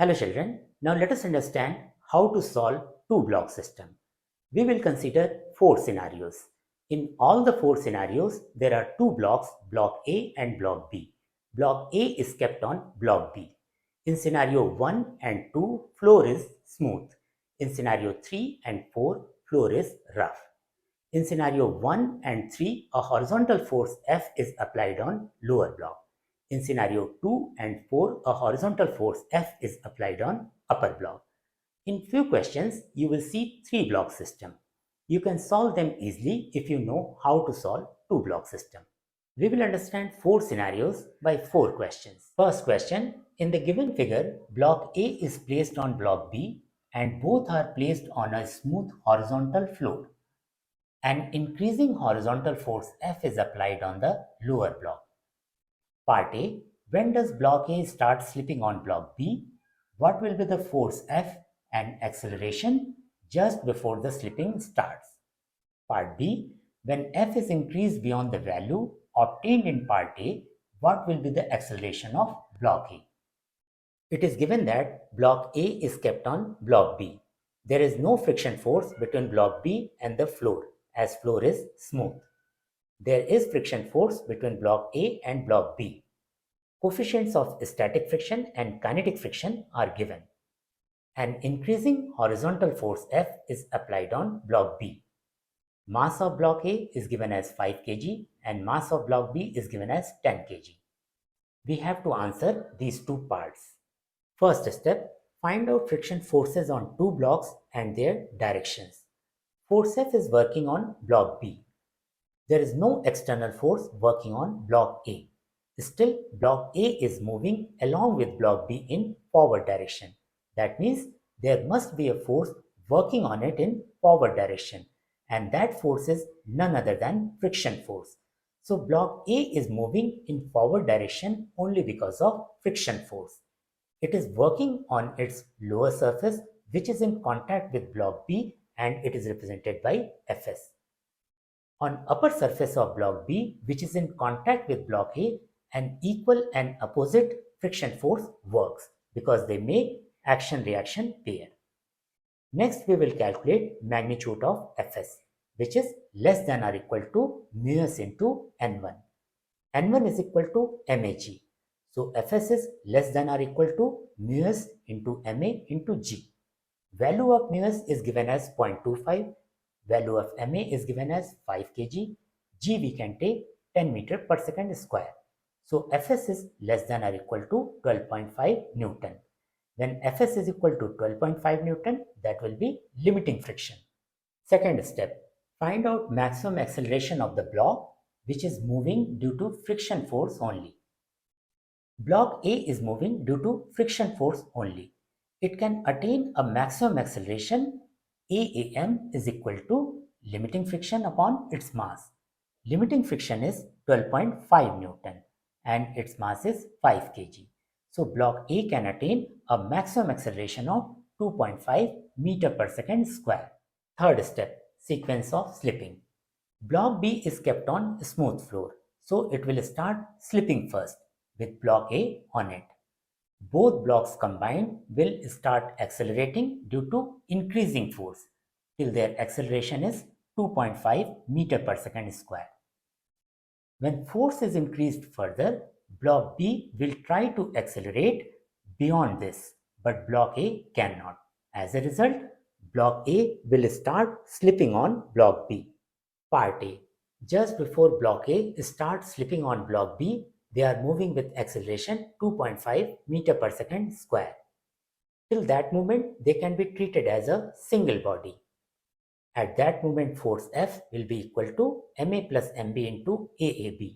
Hello children, now let us understand how to solve two-block system. We will consider four scenarios. In all the four scenarios, there are two blocks, block A and block B. Block A is kept on block B. In scenario 1 and 2, floor is smooth. In scenario 3 and 4, floor is rough. In scenario 1 and 3, a horizontal force F is applied on lower block. In scenario 2 and 4, a horizontal force F is applied on upper block. In few questions, you will see three-block system. You can solve them easily if you know how to solve two-block system. We will understand four scenarios by four questions. First question, in the given figure, block A is placed on block B and both are placed on a smooth horizontal floor. An increasing horizontal force F is applied on the lower block. Part A, when does block A start slipping on block B? What will be the force F and acceleration just before the slipping starts? Part B, when F is increased beyond the value obtained in Part A, what will be the acceleration of block A? It is given that block A is kept on block B. There is no friction force between block B and the floor, as floor is smooth. There is friction force between block A and block B. Coefficients of static friction and kinetic friction are given. An increasing horizontal force F is applied on block B. Mass of block A is given as 5 kg and mass of block B is given as 10 kg. We have to answer these two parts. First step, find out friction forces on two blocks and their directions. Force F is working on block B. There is no external force working on block A. Still, block A is moving along with block B in forward direction. That means there must be a force working on it in forward direction, and that force is none other than friction force. So block A is moving in forward direction only because of friction force. It is working on its lower surface which is in contact with block B and it is represented by Fs. On upper surface of block B, which is in contact with block A, an equal and opposite friction force works because they make action-reaction pair. Next, we will calculate magnitude of Fs, which is less than or equal to μs into N1. N1 is equal to mag. So Fs is less than or equal to μs into ma into g. Value of μs is given as 0.25. Value of ma is given as 5 kg. G we can take 10 meter per second square. So Fs is less than or equal to 12.5 Newton. When Fs is equal to 12.5 Newton, that will be limiting friction. Second step, find out maximum acceleration of the block which is moving due to friction force only. Block A is moving due to friction force only. It can attain a maximum acceleration AAM is equal to limiting friction upon its mass. Limiting friction is 12.5 Newton and its mass is 5 kg. So block A can attain a maximum acceleration of 2.5 meter per second square. Third step, sequence of slipping. Block B is kept on smooth floor, so it will start slipping first with block A on it. Both blocks combined will start accelerating due to increasing force till their acceleration is 2.5 meter per second square. When force is increased further, block B will try to accelerate beyond this, but block A cannot. As a result, block A will start slipping on block B. Part A. Just before block A starts slipping on block B, they are moving with acceleration 2.5 meter per second square. Till that moment, they can be treated as a single body. At that moment, force F will be equal to ma plus mb into AAB.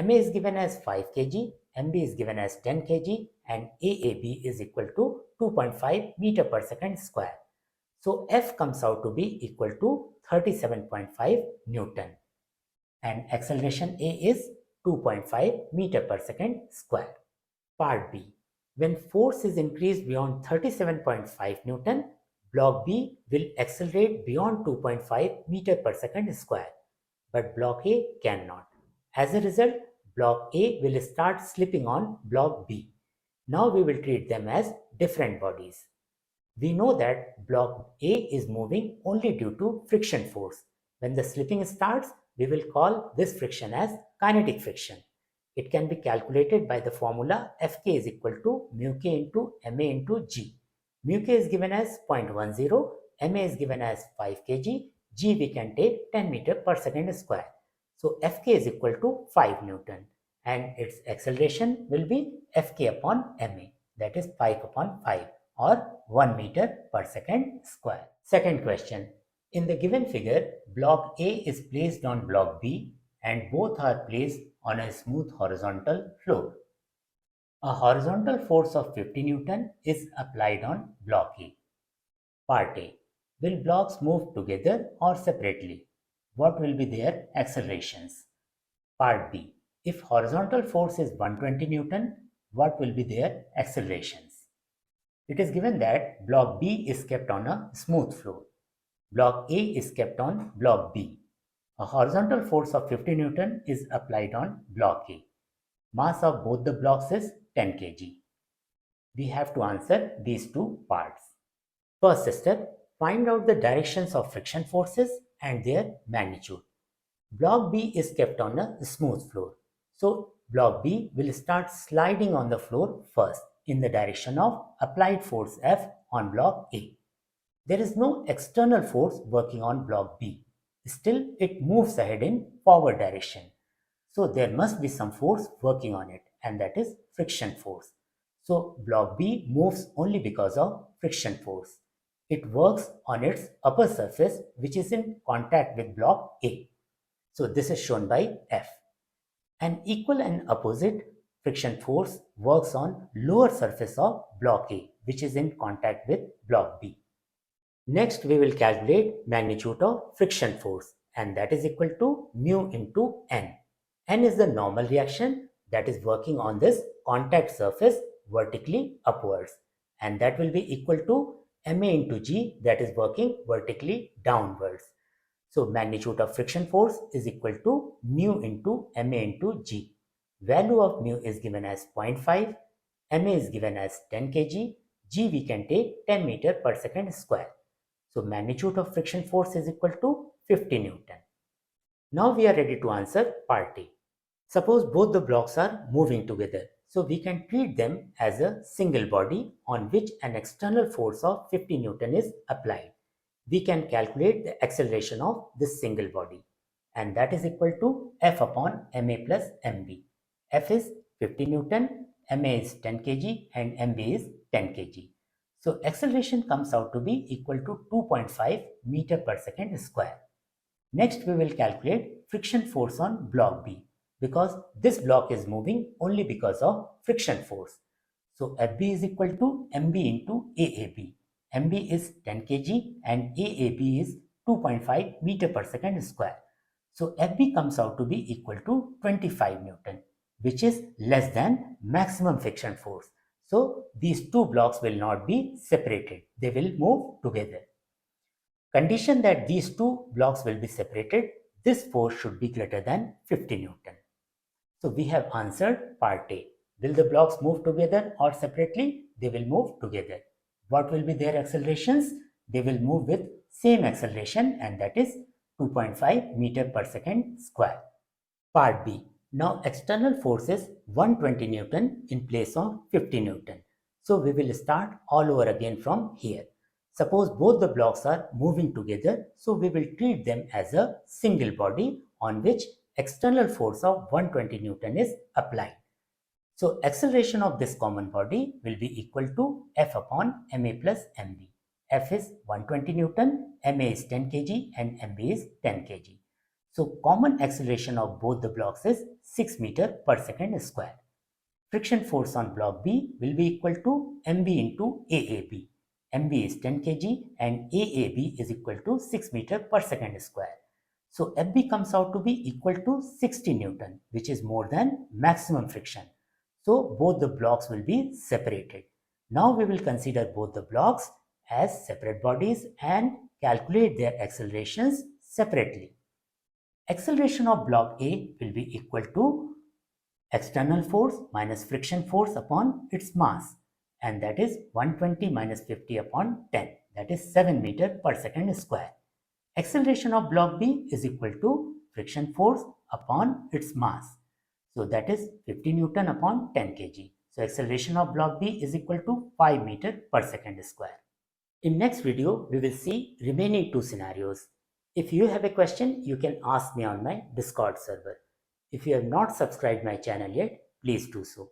ma is given as 5 kg, mb is given as 10 kg, and AAB is equal to 2.5 meter per second square. So F comes out to be equal to 37.5 Newton and acceleration A is 2.5 meter per second square. Part B. When force is increased beyond 37.5 Newton, block B will accelerate beyond 2.5 meter per second square, but block A cannot. As a result, block A will start slipping on block B. Now we will treat them as different bodies. We know that block A is moving only due to friction force. When the slipping starts, we will call this friction as kinetic friction. It can be calculated by the formula Fk is equal to mu k into ma into g. Mu k is given as 0.10, ma is given as 5 kg, g we can take 10 meter per second square. So Fk is equal to 5 Newton and its acceleration will be Fk upon ma, that is 5 upon 5 or 1 meter per second square. Second question. In the given figure, block A is placed on block B and both are placed on a smooth horizontal floor. A horizontal force of 50 Newton is applied on block A. Part A. Will blocks move together or separately? What will be their accelerations? Part B. If horizontal force is 120 Newton, what will be their accelerations? It is given that block B is kept on a smooth floor. Block A is kept on block B. A horizontal force of 50 Newton is applied on block A. Mass of both the blocks is 10 kg. We have to answer these two parts. First step, find out the directions of friction forces and their magnitude. Block B is kept on a smooth floor. So block B will start sliding on the floor first in the direction of applied force F on block A. There is no external force working on block B. Still, it moves ahead in forward direction. So there must be some force working on it, and that is friction force. So block B moves only because of friction force. It works on its upper surface, which is in contact with block A. So this is shown by F. An equal and opposite friction force works on lower surface of block A, which is in contact with block B. Next, we will calculate magnitude of friction force, and that is equal to mu into N. N is the normal reaction that is working on this contact surface vertically upwards, and that will be equal to ma into g, that is working vertically downwards. So magnitude of friction force is equal to mu into ma into g. Value of mu is given as 0.5, ma is given as 10 kg, g we can take 10 meter per second square. So magnitude of friction force is equal to 50 Newton. Now we are ready to answer part A. Suppose both the blocks are moving together. So we can treat them as a single body on which an external force of 50 Newton is applied. We can calculate the acceleration of this single body, and that is equal to F upon ma plus mb. F is 50 Newton, ma is 10 kg and mb is 10 kg. So acceleration comes out to be equal to 2.5 meter per second square. Next, we will calculate friction force on block B because this block is moving only because of friction force. So FB is equal to MB into AAB. MB is 10 kg and AAB is 2.5 meter per second square. So FB comes out to be equal to 25 Newton, which is less than maximum friction force. So these two blocks will not be separated. They will move together. Condition that these two blocks will be separated, this force should be greater than 50 Newton. So we have answered part A. Will the blocks move together or separately? They will move together. What will be their accelerations? They will move with same acceleration, and that is 2.5 meter per second square. Part B. Now external force is 120 Newton in place of 50 Newton. So we will start all over again from here. Suppose both the blocks are moving together, so we will treat them as a single body on which external force of 120 Newton is applied. So acceleration of this common body will be equal to F upon ma plus mb. F is 120 Newton, ma is 10 kg and mb is 10 kg. So common acceleration of both the blocks is 6 meter per second square. Friction force on block B will be equal to mb into AAB. mb is 10 kg and AAB is equal to 6 meter per second square. So FB comes out to be equal to 60 Newton, which is more than maximum friction. So both the blocks will be separated. Now we will consider both the blocks as separate bodies and calculate their accelerations separately. Acceleration of block A will be equal to external force minus friction force upon its mass, and that is 120 minus 50 upon 10, that is 7 meter per second square. Acceleration of block B is equal to friction force upon its mass. So that is 50 Newton upon 10 kg. So acceleration of block B is equal to 5 meter per second square. In next video, we will see remaining two scenarios. If you have a question, you can ask me on my Discord server. If you have not subscribed my channel yet, please do so.